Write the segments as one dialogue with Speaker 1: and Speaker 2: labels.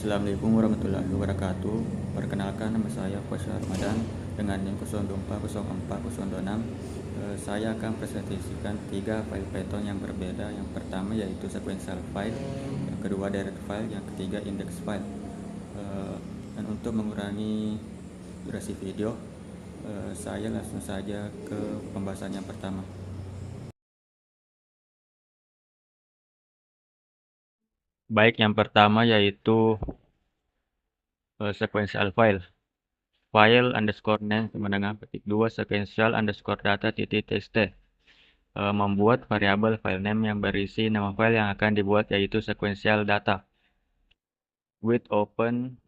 Speaker 1: Assalamualaikum warahmatullahi wabarakatuh. Perkenalkan, nama saya Faisal Ramadan dengan NIM 02404026. Saya akan presentasikan 3 file Python yang berbeda. Yang pertama yaitu sequential file, yang kedua direct file, yang ketiga index file. Dan untuk mengurangi durasi video, saya langsung saja ke pembahasan yang pertama. Baik, yang pertama yaitu sequential file. File underscore name kemenangan petik 2 sequential underscore data titik txt. Membuat variabel file name yang berisi nama file yang akan dibuat yaitu sequential data. With open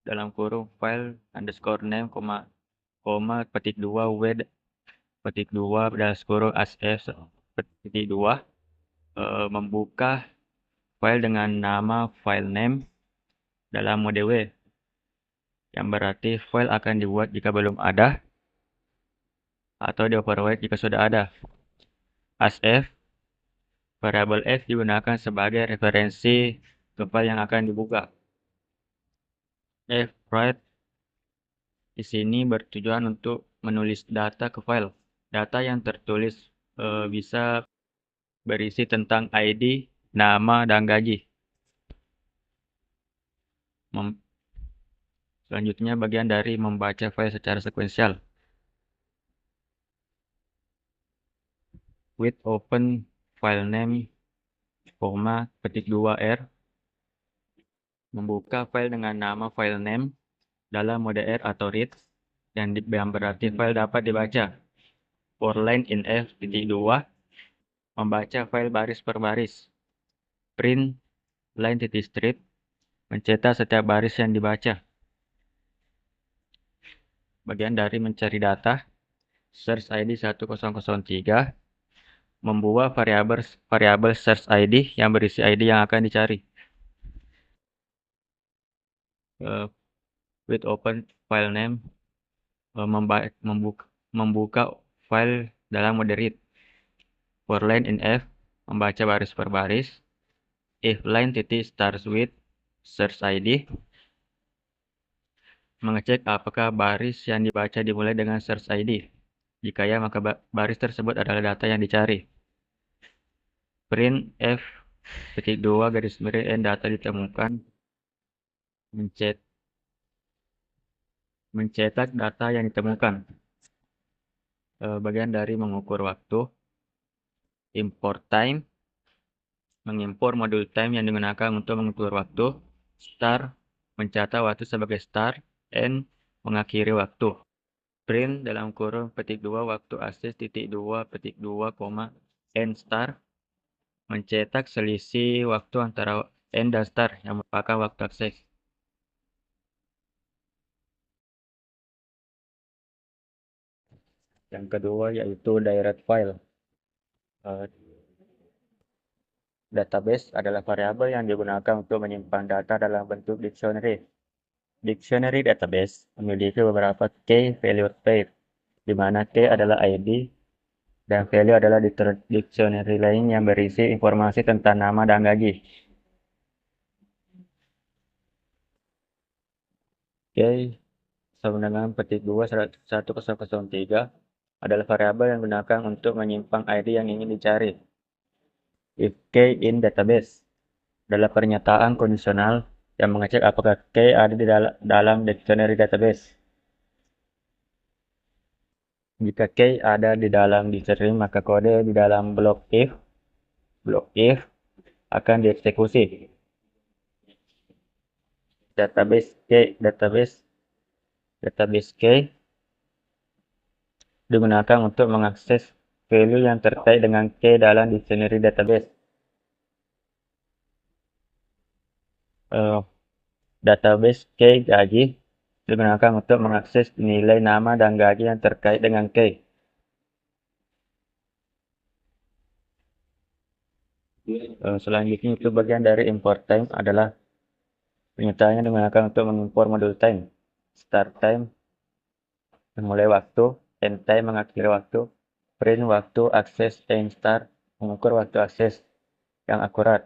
Speaker 1: dalam kurung file underscore name koma petik 2 w petik 2 dalam kurung as petik 2 membuka file dengan nama file name dalam mode W, yang berarti file akan dibuat jika belum ada atau di overwrite jika sudah ada. As f, variabel f digunakan sebagai referensi ke file yang akan dibuka. Fwrite di sini bertujuan untuk menulis data ke file. Data yang tertulis bisa berisi tentang ID, nama, dan gaji. Selanjutnya bagian dari membaca file secara sekuensial. With open file name, petik 2 R, membuka file dengan nama file name dalam mode R atau read, yang berarti file dapat dibaca. For line in F titik 2, membaca file baris per baris. Print line titik strip, mencetak setiap baris yang dibaca. Bagian dari mencari data, search ID 1003, membuat variabel search ID yang berisi ID yang akan dicari. With open file name, membuka file dalam mode read. For line in F, membaca baris per baris. If line titik starts with search ID, mengecek apakah baris yang dibaca dimulai dengan search ID. Jika ya, maka baris tersebut adalah data yang dicari. Print F petik 2 garis miring N data ditemukan, mencetak data yang ditemukan. Bagian dari mengukur waktu, import time, mengimpor modul time yang digunakan untuk mengukur waktu. Start, mencatat waktu sebagai start. End, mengakhiri waktu. Print dalam kurung petik 2 waktu akses titik 2 petik 2, end start, mencetak selisih waktu antara end dan start yang merupakan waktu akses. Yang kedua yaitu direct file. Database adalah variabel yang digunakan untuk menyimpan data dalam bentuk dictionary. Dictionary database memiliki beberapa key value pair, di mana key adalah ID dan value adalah dictionary lain yang berisi informasi tentang nama dan gaji. Key sama dengan petik 2 1003 adalah variabel yang digunakan untuk menyimpan ID yang ingin dicari. If key in database adalah pernyataan kondisional yang mengecek apakah key ada di dalam dictionary database. Jika key ada di dalam dictionary, maka kode di dalam blok if akan dieksekusi. Database key digunakan untuk mengakses value yang terkait dengan key dalam dictionary database. Database key gaji digunakan untuk mengakses nilai nama dan gaji yang terkait dengan key. Selanjutnya itu bagian dari import time adalah pernyataannya digunakan untuk mengimpor modul time. Start time memulai waktu, end time mengakhiri waktu, print waktu akses, end start mengukur waktu akses yang akurat.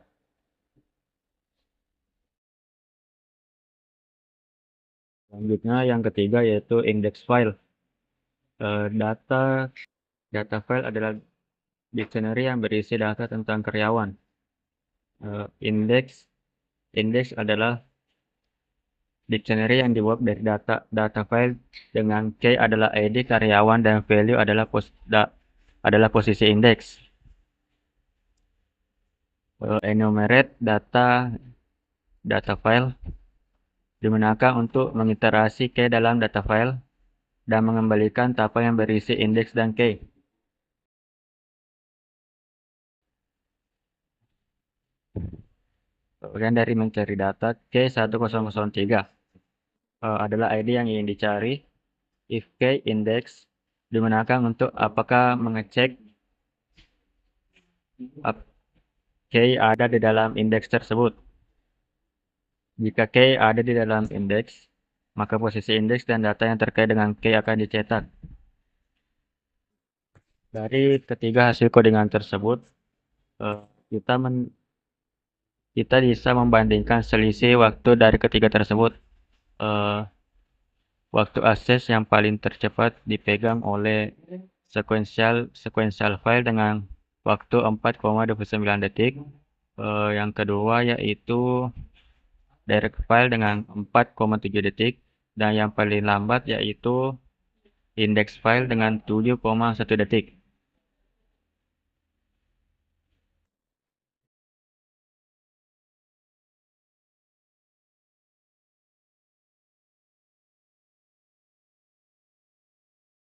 Speaker 1: Selanjutnya yang ketiga yaitu index file. Data file adalah dictionary yang berisi data tentang karyawan. Index adalah dictionary yang dibuat dari data file dengan key adalah ID karyawan dan value adalah posisi indeks. Enumerate data file digunakan untuk mengiterasi key dalam data file dan mengembalikan tuple yang berisi indeks dan key. Bagian dari mencari data, K1003 adalah ID yang ingin dicari. If key index digunakan untuk apakah mengecek key ada di dalam indeks tersebut. Jika key ada di dalam indeks, maka posisi indeks dan data yang terkait dengan key akan dicetak. Dari ketiga hasil codingan tersebut, kita bisa membandingkan selisih waktu dari ketiga tersebut. Waktu akses yang paling tercepat dipegang oleh sequential file dengan waktu 4,29 detik. Yang kedua yaitu direct file dengan 4,7 detik. Dan yang paling lambat yaitu index file dengan 7,1 detik.